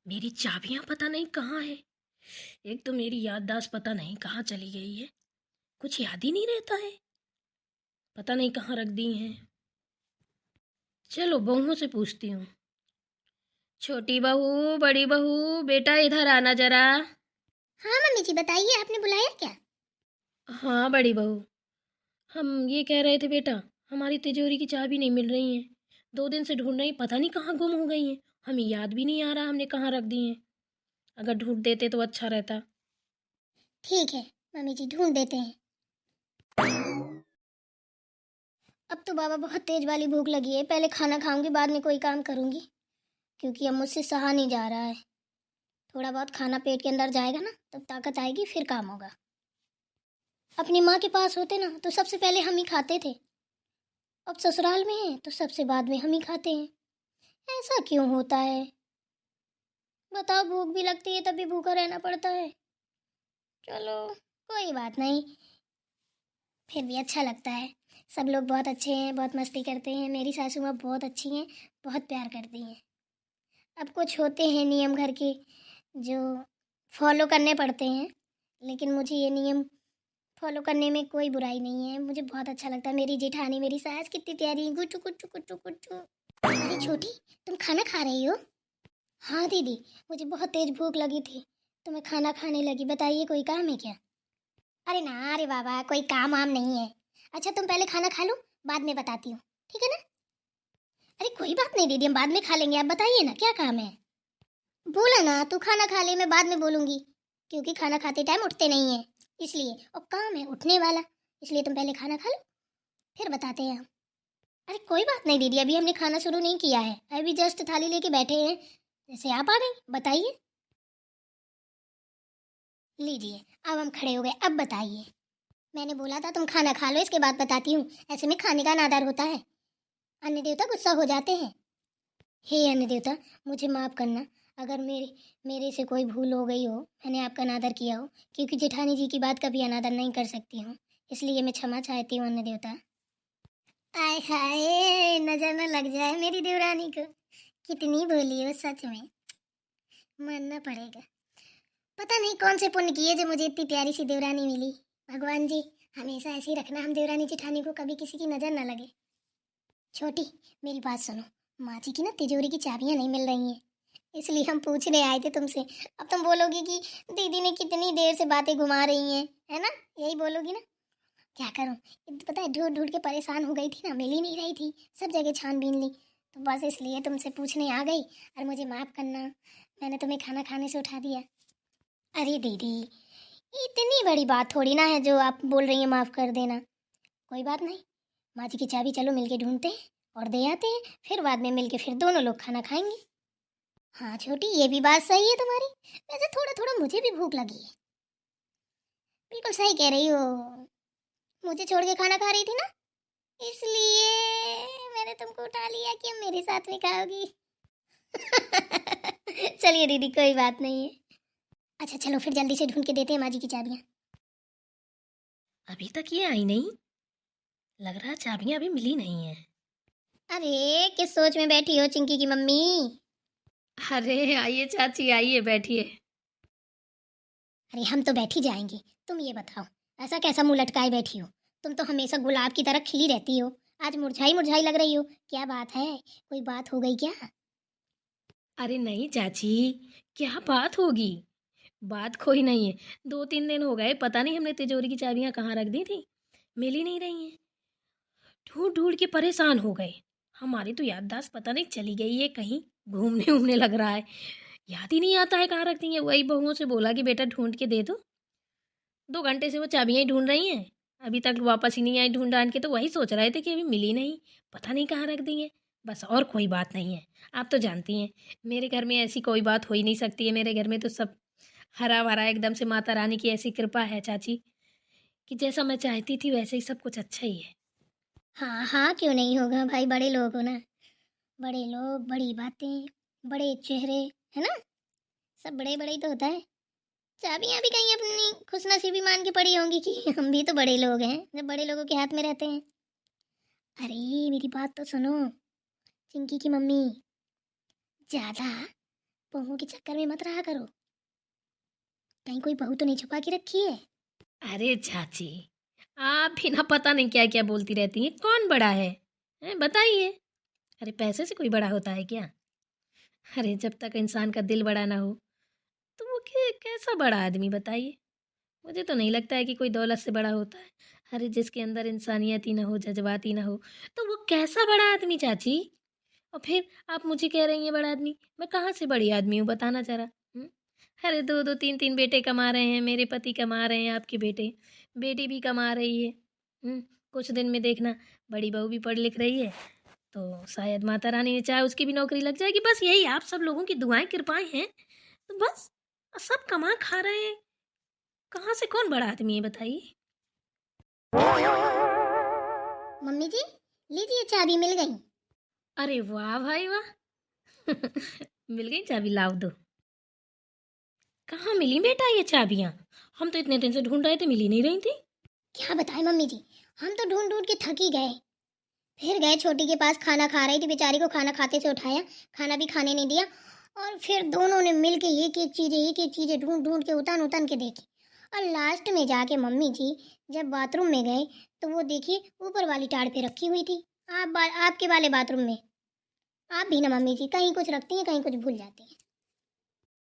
मेरी चाबियां पता नहीं कहाँ है। एक तो मेरी याददाश्त पता नहीं कहाँ चली गई है। कुछ याद ही नहीं रहता है। पता नहीं कहाँ रख दी हैं। चलो बहुओं से पूछती हूँ। छोटी बहू, बड़ी बहू, बेटा इधर आना जरा। हाँ मम्मी जी, बताइए, आपने बुलाया क्या? हाँ बड़ी बहू, हम ये कह रहे थे बेटा, हमारी तिजोरी की चाबी नहीं मिल रही है। 2 दिन से ढूंढ रही, पता नहीं कहाँ गुम हो गई हैं। हमें याद भी नहीं आ रहा हमने कहाँ रख दी हैं। अगर ढूंढ देते तो अच्छा रहता। ठीक है मम्मी जी, ढूंढ देते हैं। अब तो बाबा बहुत तेज वाली भूख लगी है, पहले खाना खाऊंगी, बाद में कोई काम करूंगी, क्योंकि अब मुझसे सहा नहीं जा रहा है। थोड़ा बहुत खाना पेट के अंदर जाएगा ना, तब ताकत आएगी, फिर काम होगा। अपनी माँ के पास होते ना तो सबसे पहले हम ही खाते थे। अब ससुराल में है तो सबसे बाद में हम ही खाते हैं। ऐसा क्यों होता है? बताओ, भूख भी लगती है तब भी भूखा रहना पड़ता है। चलो, कोई बात नहीं, फिर भी अच्छा लगता है। सब लोग बहुत अच्छे हैं, बहुत मस्ती करते हैं। मेरी सासू माँ बहुत अच्छी हैं, बहुत प्यार करती हैं। अब कुछ होते हैं नियम घर के जो फॉलो करने पड़ते हैं, लेकिन मुझे ये नियम फॉलो करने में कोई बुराई नहीं है। मुझे बहुत अच्छा लगता है। मेरी जेठानी, मेरी सास कितनी प्यारी है। गुट्टू गुट्टू गुट्टू गुट्टू। अरे छोटी, तुम खाना खा रही हो? हाँ दीदी, मुझे बहुत तेज भूख लगी थी तो मैं खाना खाने लगी। बताइए, कोई काम है क्या? अरे ना, अरे बाबा, कोई काम वाम नहीं है। अच्छा, तुम पहले खाना खा लो, बाद में बताती हूँ, ठीक है ना? अरे कोई बात नहीं दीदी, हम बाद में खा लेंगे। आप बताइए ना, क्या काम है? बोला ना, तू खाना खा ले, मैं बाद में बोलूंगी, क्योंकि खाना खाते टाइम उठते नहीं है, इसलिए। और काम है उठने वाला, इसलिए तुम पहले खाना खा लो, फिर बताते हैं हम। अरे कोई बात नहीं दीदी, अभी हमने खाना शुरू नहीं किया है, अभी जस्ट थाली लेके बैठे हैं, जैसे आप आ गई। बताइए। लीजिए, अब हम खड़े हो गए, अब बताइए। मैंने बोला था तुम खाना खा लो, इसके बाद बताती हूँ। ऐसे में खाने का अनादर होता है, अन्य देवता गुस्सा हो जाते हैं। हे अन्य देवता, मुझे माफ़ करना, अगर मेरे से कोई भूल हो गई हो, मैंने आपका अनादर किया हो, क्योंकि जेठानी जी की बात कभी अनादर नहीं कर सकती हूँ, इसलिए मैं क्षमा चाहती हूँ अन्य देवता। आय हाय, नजर न लग जाए मेरी देवरानी को, कितनी भोली हो सच में, मानना पड़ेगा। पता नहीं कौन से पुण्य किए जो मुझे इतनी प्यारी सी देवरानी मिली। भगवान जी, हमेशा ऐसे ही रखना, हम देवरानी जेठानी को कभी किसी की नज़र न लगे। छोटी, मेरी बात सुनो, माँ जी की ना तिजोरी की चाबियाँ नहीं मिल रही हैं, इसलिए हम पूछने आए थे तुमसे। अब तुम बोलोगी कि दीदी ने कितनी देर से बातें घुमा रही हैं, है ना? यही बोलोगी ना? क्या करूं, पता है, ढूंढ ढूंढ के परेशान हो गई थी ना, मिल ही नहीं रही थी, सब जगह छानबीन ली, तो बस इसलिए तुमसे पूछने आ गई। और मुझे माफ़ करना, मैंने तुम्हें खाना खाने से उठा दिया। अरे दीदी, इतनी बड़ी बात थोड़ी ना है जो आप बोल रही हैं माफ़ कर देना। कोई बात नहीं, माँ जी की चाबी चलो मिलके ढूंढते हैं और दे आते हैं, फिर बाद में मिलके फिर दोनों लोग खाना खाएंगे। हाँ छोटी, ये भी बात सही है तुम्हारी, वैसे थोड़ा थोड़ा मुझे भी भूख लगी है। बिल्कुल सही कह रही हो, मुझे छोड़ के खाना खा रही थी ना, इसलिए मैंने तुमको उठा लिया कि अब मेरे साथ में खाओगी। चलिए दीदी, कोई बात नहीं है। अच्छा चलो, फिर जल्दी से ढूंढ के देते हैं माँ जी की चाबियाँ। अभी तक ये आई नहीं। लग रहा चाबियां अभी मिली नहीं है। अरे किस सोच में बैठी हो चिंकी की मम्मी? अरे आइए चाची, आइए बैठिए। अरे हम तो बैठ ही जाएंगे, तुम ये बताओ, ऐसा कैसा मुंह लटकाए बैठी हो? तुम तो हमेशा गुलाब की तरह खिली रहती हो, आज मुरझाई मुरझाई लग रही हो, क्या बात है? कोई बात हो गई क्या? अरे नहीं चाची, क्या बात होगी। बात कोई नहीं है। 2-3 दिन हो गए, पता नहीं हमने तिजोरी की चाबियां कहाँ रख दी थी। मिल ही नहीं रही हैं। ढूंढ ढूंढ के परेशान हो गए। हमारी तो याददाश्त पता नहीं चली गई है कहीं, घूमने उमने लग रहा है। याद ही नहीं आता है कहाँ रख दी है। वही बहुओं से बोला कि बेटा ढूंढ के दे दो। 2 घंटे से वो चाबियां ही ढूंढ रही हैं, अभी तक वापस ही नहीं आई ढूंढ ढांड के। तो वही सोच रहे थे कि अभी मिली नहीं, पता नहीं कहाँ रख दी है। बस और कोई बात नहीं है। आप तो जानती हैं, मेरे घर में ऐसी कोई बात हो ही नहीं सकती है। मेरे घर में तो सब हरा भरा एकदम से, माता रानी की ऐसी कृपा है चाची कि जैसा मैं चाहती थी वैसे ही सब कुछ अच्छा ही है। हाँ हाँ, क्यों नहीं होगा भाई, बड़े लोग हो ना, बड़े लोग, बड़ी बातें, बड़े चेहरे, है ना? सब बड़े बड़े ही तो होता है। चाबियां भी कहीं अपनी खुशनसीबी मान के पड़ी होंगी कि हम भी तो बड़े लोग हैं जब बड़े लोगों के हाथ में रहते हैं। अरे मेरी बात तो सुनो, चिंकी की मम्मी, ज्यादा बहुओं के चक्कर में मत रहा करो, कहीं कोई बहू तो नहीं छुपा के रखी है। अरे चाची, आप भी ना पता नहीं क्या क्या बोलती रहती हैं। कौन बड़ा है, बताइए। अरे पैसे से कोई बड़ा होता है क्या? अरे जब तक इंसान का दिल बड़ा ना हो तो वो कैसा बड़ा आदमी, बताइए। मुझे तो नहीं लगता है कि कोई दौलत से बड़ा होता है। अरे जिसके अंदर इंसानियत ही ना हो, जज्बात ही ना हो, तो वो कैसा बड़ा आदमी चाची? और फिर आप मुझे कह रही हैं बड़ा आदमी, मैं कहाँ से बड़ी आदमी हूँ, बताना जरा। हम्म? अरे दो दो तीन तीन बेटे कमा रहे हैं, मेरे पति कमा रहे हैं, आपके बेटे, बेटी भी कमा रही है। हम्म? कुछ दिन में देखना, बड़ी बहू भी पढ़ लिख रही है, तो शायद माता रानी ने चाहे उसकी भी नौकरी लग जाएगी। बस यही आप सब लोगों की दुआएं कृपाएं हैं, तो बस सब कमा खा रहे हैं। कहाँ से कौन बड़ा आदमी है, बताइए। मम्मी जी, लीजिए चाबी मिल गई। अरे वाह भाई वाह। मिल गई चाबी, लाओ दो। कहाँ मिली बेटा ये चाबियाँ? हम तो इतने दिन से ढूंढ रहे थे, मिली नहीं रही थी। क्या बताएं मम्मी जी, हम तो ढूंढ ढूंढ के थक ही गए। फिर गए छोटी के पास, खाना खा रही थी बेचारी को खाना खाते से उठाया, खाना भी खाने नहीं दिया। और फिर दोनों ने मिल के एक एक चीज़ें ढूंढ ढूंढ के उतान उतान के देखी। और लास्ट में जाके मम्मी जी जब बाथरूम में गए तो वो देखिए ऊपर वाली टाड़ पे रखी हुई थी। आपके वाले बाथरूम में। आप भी ना मम्मी जी कहीं कुछ रखती हैं, कहीं कुछ भूल जाती हैं।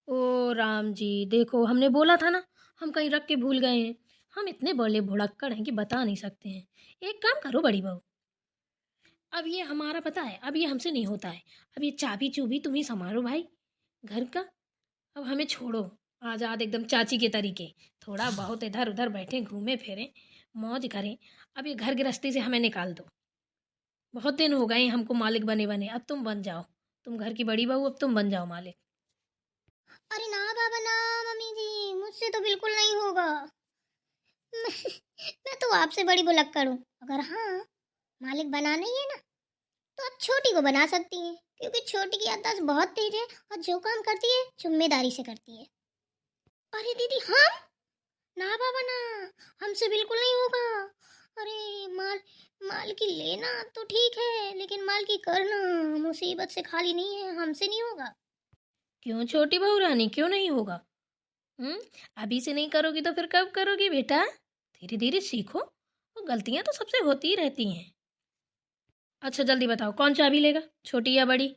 ओ राम जी, देखो हमने बोला था ना, हम कहीं रख के भूल गए हैं। हम इतने बड़े भुड़क्कड़ हैं कि बता नहीं सकते हैं। एक काम करो बड़ी बहू, अब ये हमारा पता है, अब ये हमसे नहीं होता है। अब ये चाबी चूबी तुम ही संभालो भाई घर का। अब हमें छोड़ो आज़ाद एकदम चाची के तरीके। थोड़ा बहुत इधर उधर बैठे, घूमे फिरें, मौज करें। अब ये घर गृहस्थी से हमें निकाल दो। बहुत दिन हो गए हमको मालिक बने बने, अब तुम बन जाओ। तुम घर की बड़ी बहू, अब तुम बन जाओ मालिक। अरे ना बाबा ना, मम्मी जी मुझसे तो बिल्कुल नहीं होगा। मैं, मैं तो आपसे बड़ी भुलक्कड़ हूँ। अगर हाँ मालिक बनाना ही है ना, तो आप छोटी को बना सकती हैं, क्योंकि छोटी की याददाश्त बहुत तेज है और जो काम करती है जिम्मेदारी से करती है। अरे दीदी हम ना बाबा ना, हमसे बिल्कुल नहीं होगा। अरे माल माल की लेना तो ठीक है, लेकिन माल की करना मुसीबत से खाली नहीं है, हमसे नहीं होगा। क्यों छोटी बहू रानी, क्यों नहीं होगा? अभी से नहीं करोगी तो फिर कब करोगी बेटा? धीरे धीरे सीखो, और गलतियां तो सबसे होती ही रहती हैं। अच्छा जल्दी बताओ, कौन चाबी लेगा, छोटी या बड़ी?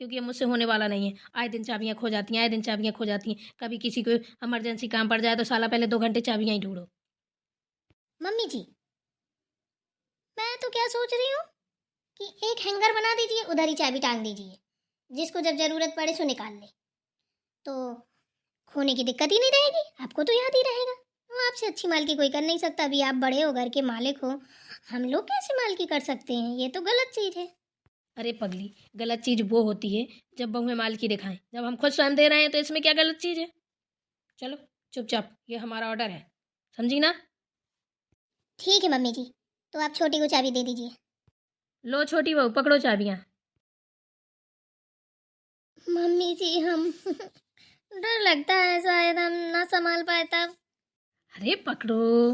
क्योंकि ये मुझसे होने वाला नहीं है। आए दिन चाबियां खो जाती हैं, आए दिन चाबियां खो जाती हैं। कभी किसी को इमरजेंसी काम पड़ जाए तो साला पहले 2 घंटे चाबियां ही ढूंढो। मम्मी जी मैं तो क्या सोच रही हूँ कि एक हैंगर बना दीजिए, उधर ही चाबी टांग दीजिए, जिसको जब जरूरत पड़े सो निकाल ले, तो खोने की दिक्कत ही नहीं रहेगी, आपको तो याद ही रहेगा। वो आपसे अच्छी मालकी कोई कर नहीं सकता, अभी आप बड़े हो, घर के मालिक हो। हम लोग कैसे मालकी कर सकते हैं, ये तो गलत चीज़ है। अरे पगली, गलत चीज़ वो होती है जब बहुएं माल की दिखाएं। जब हम खुद स्वयं दे रहे हैं तो इसमें क्या गलत चीज़ है? चलो चुपचाप, ये हमारा ऑर्डर है, समझी ना? ठीक है मम्मी जी, तो आप छोटी को चाबी दे दीजिए। लो छोटी बहू, पकड़ो चाबियां। मम्मी जी हम डर लगता है शायद हम ना संभाल पाए तब। अरे पकड़ो।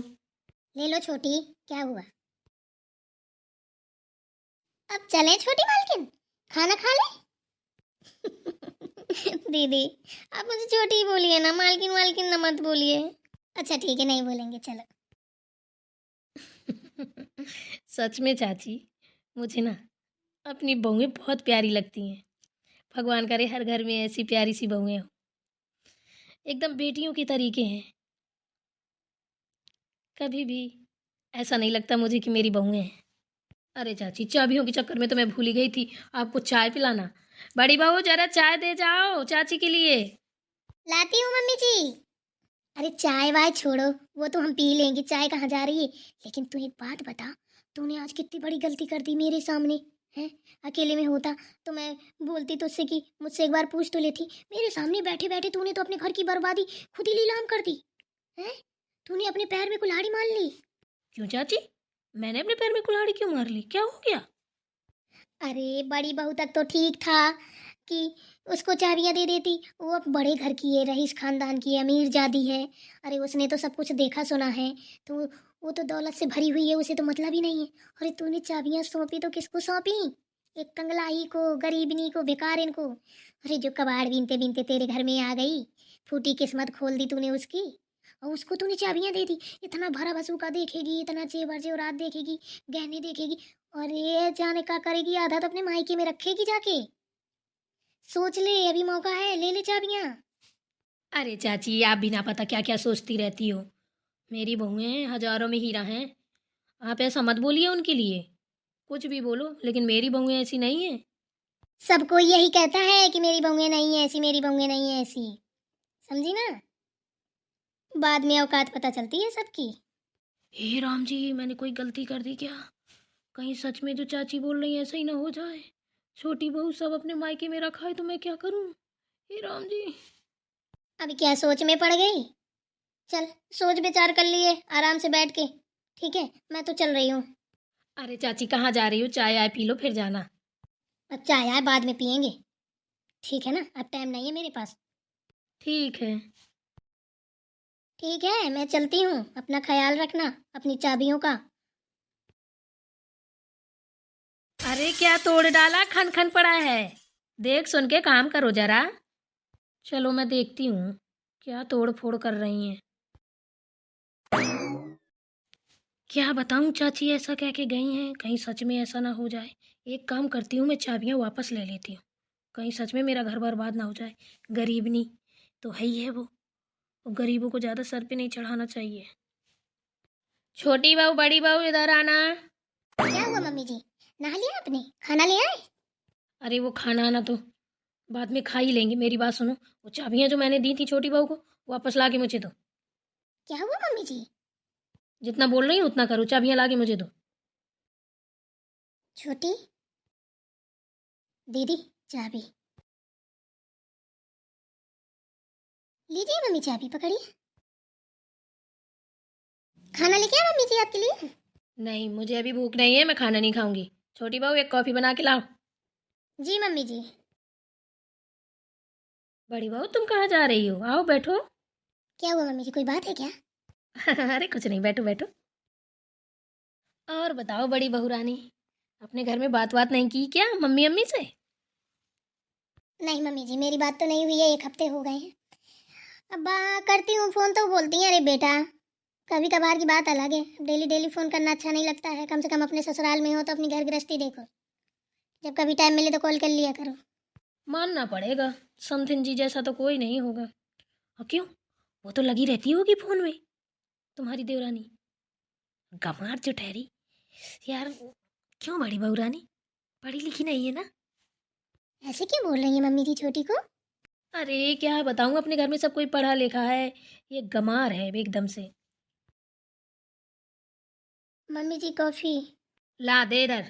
ले लो छोटी, क्या हुआ? अब चलें छोटी मालकिन, खाना खा ले। दीदी आप मुझे छोटी ही बोलिए ना, मालकिन मालकिन ना मत बोलिए। अच्छा ठीक है, नहीं बोलेंगे चलो। सच में चाची, मुझे ना अपनी बहुएं बहुत प्यारी लगती हैं। भगवान करे हर घर में ऐसी प्यारी सी बहुएं हो, एकदम बेटियों के तरीके हैं। कभी भी ऐसा नहीं लगता मुझे कि मेरी बहुएं हैं। अरे चाची, चाबियों के चक्कर में तो मैं भूल ही गई थी आपको चाय पिलाना। बड़ी बहू जरा चाय दे जाओ चाची के लिए। लाती हूँ मम्मी जी। अरे चाय वाय छोड़ो, वो तो हम पी लेंगे, चाय कहाँ जा रही है। लेकिन तू एक बात बता, तूने आज कितनी बड़ी गलती कर दी मेरे सामने। हैं, अकेले में होता तो मैं बोलती तो उससे कि मुझसे एक बार पूछ तो लेती। मेरे सामने बैठे बैठे तूने तो अपने घर की बर्बादी खुद ही लीलाम कर दी। हैं, तूने अपने पैर में कुल्हाड़ी मार ली। क्यों चाची, मैंने अपने पैर में कुल्हाड़ी क्यों मार ली, क्या हो गया? अरे बड़ी बहू तक तो ठीक था कि उसको चाबियां दे देती, वो अब बड़े घर की है, रईस खानदान की है, अमीर जादी है। अरे उसने तो सब कुछ देखा सुना है, तो वो तो दौलत से भरी हुई है, उसे तो मतलब ही नहीं है। अरे तूने चाबियां सौंपी तो किसको सौंपी? एक कंगलाई को, गरीबनी को, भिखारिन को। अरे जो कबाड़ बीनते बीनते तेरे घर में आ गई, फूटी किस्मत खोल दी तूने उसकी, और उसको तूने चाबियां दे दी। इतना भरा बसूका देखेगी, इतना जेवर जेवरात देखेगी, गहने देखेगी, और ये जाने का करेगी, आधा तो अपने मायके में रखेगी जाके। सोच ले, अभी मौका है, ले ले चाबियां। अरे चाची, आप बिना पता क्या क्या सोचती रहती हो। मेरी बहुएं हजारों में हीरा हैं। आप ऐसा मत बोलिए उनके लिए। कुछ भी बोलो, लेकिन मेरी बहुएं ऐसी नहीं है। सब कोई यही कहता है कि मेरी बहुएं नहीं है ऐसी, मेरी बहुएं नहीं है ऐसी, समझी ना? बाद में औकात पता चलती है सबकी। हे राम जी, मैंने कोई गलती कर दी क्या? कहीं सच में जो चाची बोल रही है ऐसा ही ना हो जाए। छोटी बहू सब अपने मायके में रखा है तो मैं क्या करूं? हे राम जी। अभी क्या सोच में पड़ गई? चल, सोच विचार कर लिए आराम से बैठ के। ठीक है, मैं तो चल रही हूँ। अरे चाची, कहाँ जा रही हो? चाय आय पी लो फिर जाना। अब चाय यार बाद में पियेंगे, ठीक है ना? अब टाइम नहीं है मेरे पास। ठीक है। ठीक है, मैं चलती हूँ, अपना ख्याल रखना अपनी चाबियों का। अरे क्या तोड़ डाला? खन खन पड़ा है। देख सुन के काम करो जरा। चलो मैं देखती हूँ क्या तोड़ फोड़ कर रही हैं। क्या बताऊँ चाची, ऐसा कह के गई हैं, कहीं सच में ऐसा ना हो जाए। एक काम करती हूँ, मैं चाबियाँ वापस ले लेती हूँ। कहीं सच में मेरा घर बर्बाद ना हो जाए। गरीबनी तो है ही है वो, और गरीबों को ज़्यादा सर पे नहीं चढ़ाना चाहिए। छोटी बहू, बड़ी बहू, इधर आना। क्या हुआ मम्मी जी? नहा लिया आपने? खाना ले आए? अरे वो खाना आना तो बाद में खा ही लेंगे, मेरी बात सुनो। वो चाबियाँ जो मैंने दी थी छोटी बहू को, वापस ला के मुझे दो। क्या हुआ मम्मी जी? जितना बोल रही हूँ उतना करो, चाबियाँ ला के मुझे दो। छोटी दीदी, चाबी लीजिए मम्मी, चाबी पकड़िए। खाना लेके आए मम्मी जी आपके लिए? नहीं, मुझे अभी भूख नहीं है, मैं खाना नहीं खाऊंगी। छोटी बहू, एक कॉफ़ी बना के लाओ। जी मम्मी जी। बड़ी बहू, तुम कहाँ जा रही हो? आओ बैठो। क्या हुआ मम्मी जी, कोई बात है क्या? अरे कुछ नहीं, बैठो बैठो। और बताओ बड़ी बहू रानी, अपने घर में बात बात नहीं की क्या मम्मी अम्मी से? नहीं मम्मी जी, मेरी बात तो नहीं हुई है, 1 हफ्ते हो गए हैं। अब करती हूँ फोन तो बोलती हैं अरे बेटा, कभी कभार की बात अलग है। डेली डेली फोन करना अच्छा नहीं लगता है। कम से कम अपने ससुराल में हो तो अपनी घर गृहस्थी देखो, जब कभी टाइम मिले तो कॉल कर लिया करो। मानना पड़ेगा, समथिन जी जैसा तो कोई नहीं होगा। और क्यों, वो तो लगी रहती होगी फोन में, तुम्हारी देवरानी। गंवार जो ठहरी यार। क्यों बड़ी बहू रानी, पढ़ी लिखी नहीं है ना? ऐसे क्यों बोल रही है मम्मी जी छोटी को? अरे क्या बताऊँ, अपने घर में सब कोई पढ़ा लिखा है, ये गंवार है एकदम से। मम्मी जी कॉफी। ला दे इधर।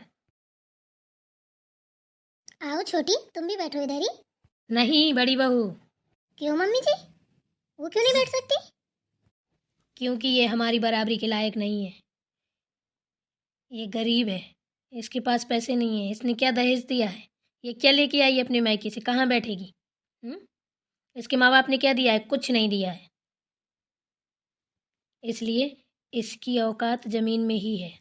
आओ छोटी, तुम भी बैठो इधर ही। नहीं बड़ी बहू, क्यों मम्मी जी, वो क्यों नहीं बैठ सकती? क्योंकि ये हमारी बराबरी के लायक नहीं है। ये गरीब है, इसके पास पैसे नहीं है। इसने क्या दहेज दिया है? ये क्या लेके आई अपने मायके से? कहाँ बैठेगी? हम्म? इसके माँ बाप ने क्या दिया है? कुछ नहीं दिया है। इसलिए इसकी औकात जमीन में ही है।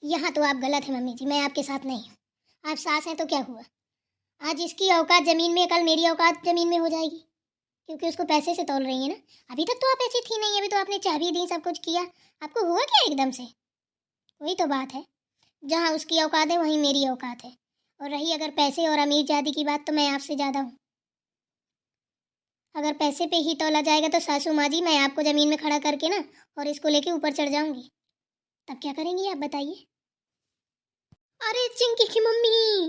यहाँ तो आप गलत है मम्मी जी, मैं आपके साथ नहीं हूँ। आप सास हैं तो क्या हुआ? आज इसकी औकात जमीन में, कल मेरी औकात जमीन में हो जाएगी, क्योंकि उसको पैसे से तौल रही है ना। अभी तक तो आप ऐसी थी नहीं, अभी तो आपने चाबी दी, सब कुछ किया, आपको हुआ क्या एकदम से? वही तो बात है, जहाँ उसकी औकात है वहीं मेरी औकात है। और रही अगर पैसे और अमीर जाति की बात, तो मैं आपसे ज़्यादा हूँ। अगर पैसे पे ही तौला जाएगा तो सासू माँ जी, मैं आपको ज़मीन में खड़ा करके ना और इसको लेके ऊपर चढ़ जाऊंगी। तब क्या करेंगी आप बताइए? अरे चिंकी की मम्मी,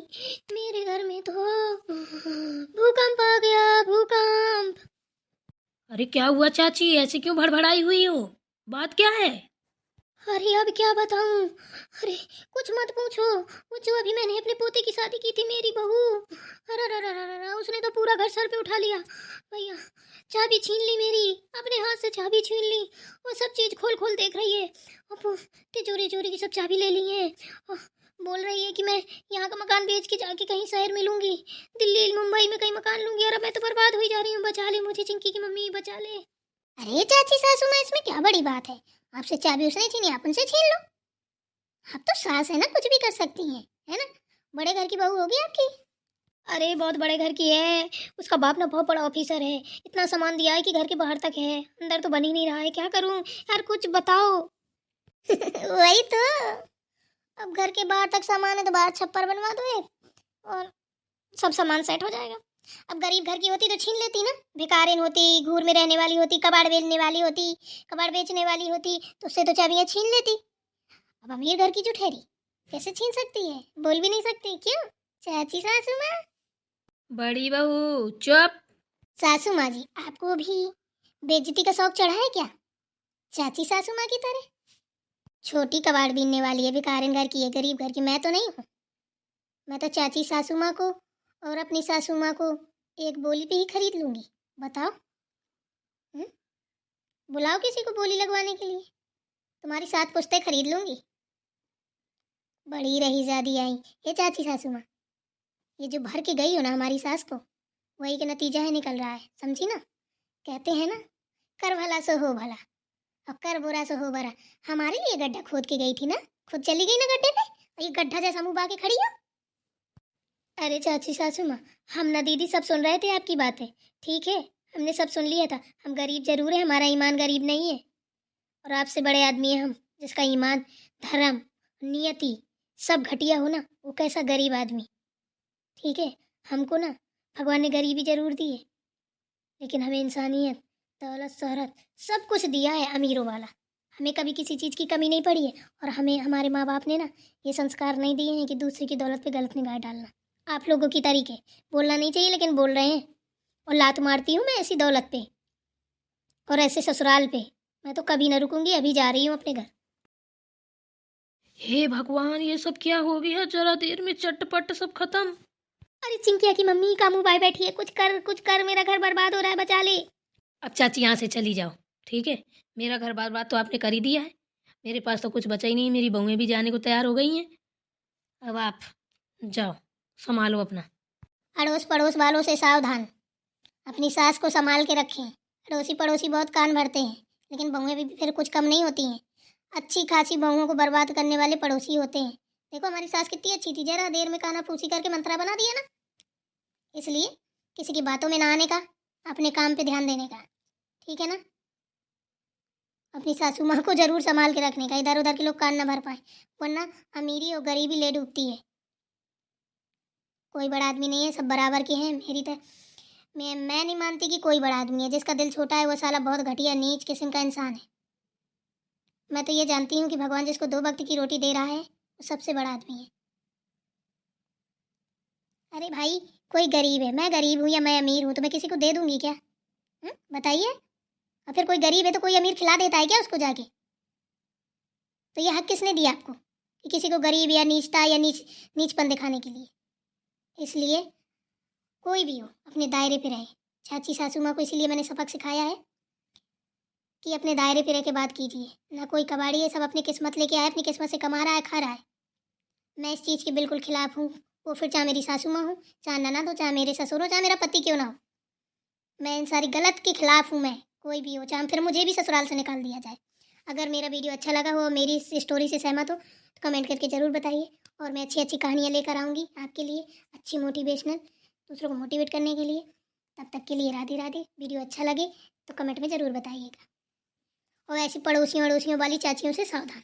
मेरे घर में तो भूकंप आ गया, भूकंप। अरे क्या हुआ चाची, ऐसे क्यों भड़बड़ाई हुई हो? बात क्या है? अरे अब क्या बताऊं? अरे कुछ मत पूछो। वो जो अभी मैंने अपने पोते की शादी की थी, मेरी बहू, अरे अरे उसने तो पूरा घर सर पे उठा लिया भैया। चाबी छीन ली मेरी, अपने हाथ से चाबी छीन ली। वो सब चीज खोल खोल देख रही है, और तिजोरी चोरी की सब चाबी ले ली है। और बोल रही है कि मैं यहाँ का मकान बेच के जाके कहीं शहर में लूंगी, दिल्ली मुंबई में कहीं मकान लूंगी। और अब मैं तो बर्बाद हुई जा रही हूँ, बचा ले मुझे चिंकी की मम्मी, बचा ले। अरे चाची सासू माँ, इसमें क्या बड़ी बात है? आपसे चाबी उसने छीनी, आप उनसे छीन लो। आप तो सास है ना, कुछ भी कर सकती हैं, है ना? बड़े घर की बहू होगी आपकी। अरे बहुत बड़े घर की है, उसका बाप ना बहुत बड़ा ऑफिसर है, इतना सामान दिया है कि घर के बाहर तक है, अंदर तो बन ही नहीं रहा है, क्या करूं यार, कुछ बताओ। वही तो, अब घर के बाहर तक सामान है तो बाहर छप्पर बनवा दो एक, और सब सामान सेट हो जाएगा। अब गरीब घर की होती तो छीन लेती ना, भिखारिन होती, घूर में रहने वाली होती, कबाड़ बेचने वाली होती, कबाड़ बेचने वाली होती तो उससे तो चाबियां छीन लेती। अब अमीर घर की जो ठहरी, कैसे छीन सकती है? बोल भी नहीं सकती क्यों? चाची सासू माँ। बड़ी बहू चुप। सासू माँ जी, आपको भी बेइज्जती का शौक चढ़ा है क्या? चाची सासू माँ की तरह छोटी कबाड़ बीनने वाली है, भिखारिन घर की है, गरीब घर की मैं तो नहीं हूँ। मैं तो चाची सासू माँ को और अपनी सासू माँ को एक बोली पे ही खरीद लूंगी। बताओ। हम्म? बुलाओ किसी को बोली लगवाने के लिए, तुम्हारी 7 पुश्तें खरीद लूंगी। बड़ी रही ज्यादा आई। ये चाची सासू माँ, ये जो भर के गई हो ना हमारी सास को, वही का नतीजा है निकल रहा है, समझी ना? कहते हैं ना, कर भला सो हो भला, और कर बुरा सो हो बुरा। हमारे लिए गड्ढा खोद के गई थी ना, खुद चली गई ना गड्ढे पे, और ये गड्ढा जैसा मुंह बाके खड़ी हो। अरे चाची सासू माँ, हम ना दीदी सब सुन रहे थे आपकी बातें, ठीक है, हमने सब सुन लिया था। हम गरीब जरूर है, हमारा ईमान गरीब नहीं है, और आपसे बड़े आदमी है हम, जिसका ईमान, धर्म, नियति सब घटिया हो ना, वो कैसा गरीब आदमी। ठीक है, हमको ना भगवान ने गरीबी जरूर दी है, लेकिन हमें इंसानियत, दौलत, शोहरत सब कुछ दिया है अमीरों वाला। हमें कभी किसी चीज़ की कमी नहीं पड़ी है, और हमें हमारे माँ बाप ने ना ये संस्कार नहीं दिए हैं कि दूसरे की दौलत पे गलत निगाह डालना। आप लोगों की तरीके बोलना नहीं चाहिए, लेकिन बोल रहे हैं, और लात मारती हूँ मैं ऐसी दौलत पे और ऐसे ससुराल पे। मैं तो कभी ना रुकूंगी, अभी जा रही हूँ अपने घर। हे भगवान, ये सब क्या हो गया, जरा देर में चटपट सब खत्म। अरे चिंकिया की मम्मी का मुंह बाय बैठी है, कुछ कर कुछ कर, मेरा घर बर्बाद हो रहा है, बचा ले। अब चाची यहाँ से चली जाओ, ठीक है, मेरा घर बर्बाद तो आपने कर ही दिया है, मेरे पास तो कुछ बचा ही नहीं, मेरी बहुएं भी जाने को तैयार हो गई हैं। अब आप जाओ, संभालो अपना। अड़ोस पड़ोस वालों से सावधान, अपनी सास को संभाल के रखें। अड़ोसी पड़ोसी बहुत कान भरते हैं, लेकिन बहुएं भी फिर कुछ कम नहीं होती हैं। अच्छी खासी बहुओं को बर्बाद करने वाले पड़ोसी होते हैं। देखो हमारी सास कितनी अच्छी थी, जरा देर में काना फूसी करके मंत्रा बना दिया ना। इसलिए किसी की बातों में ना आने का, अपने काम पे ध्यान देने का, ठीक है ना? अपनी सासू माँ को जरूर संभाल के रखने का, इधर उधर के लोग कान ना भर पाए, वरना अमीरी और गरीबी ले डूबती है। कोई बड़ा आदमी नहीं है, सब बराबर के हैं। मेरी तो मैं नहीं मानती कि कोई बड़ा आदमी है। जिसका दिल छोटा है वो साला बहुत घटिया नीच किस्म का इंसान है। मैं तो ये जानती हूँ कि भगवान जिसको 2 वक्त की रोटी दे रहा है वो सबसे बड़ा आदमी है। अरे भाई, कोई गरीब है, मैं गरीब हूँ या मैं अमीर हूँ तो मैं किसी को दे दूंगी क्या? बताइए। और फिर कोई गरीब है तो कोई अमीर खिला देता है क्या उसको जाके? तो ये हक किसने दिया आपको कि किसी को गरीब या नीचता या नीचपन दिखाने के लिए? इसलिए कोई भी हो अपने दायरे पे रहे। चाची सासू माँ को इसीलिए मैंने सबक सिखाया है कि अपने दायरे पे रह के बात कीजिए। ना कोई कबाड़ी है, सब अपनी किस्मत लेके आए, अपनी किस्मत से कमा रहा है, खा रहा है। मैं इस चीज़ की बिल्कुल खिलाफ हूँ। वो फिर चाहे मेरी सासू माँ हो, चाहे ननद हो, चाहे मेरे ससुर हो, चाहे मेरा पति क्यों ना हो, मैं इन सारी गलत के खिलाफ हूँ। मैं कोई भी हो, चाहे फिर मुझे भी ससुराल से निकाल दिया जाए। अगर मेरा वीडियो अच्छा लगा हो, मेरी इस स्टोरी से सहमत हो तो कमेंट करके ज़रूर बताइए, और मैं अच्छी अच्छी कहानियाँ लेकर आऊँगी आपके लिए, अच्छी मोटिवेशनल, दूसरों को मोटिवेट करने के लिए। तब तक के लिए राधे राधे। वीडियो अच्छा लगे तो कमेंट में ज़रूर बताइएगा, और ऐसी पड़ोसियों अड़ोसियों वाली चाचियों से सावधान।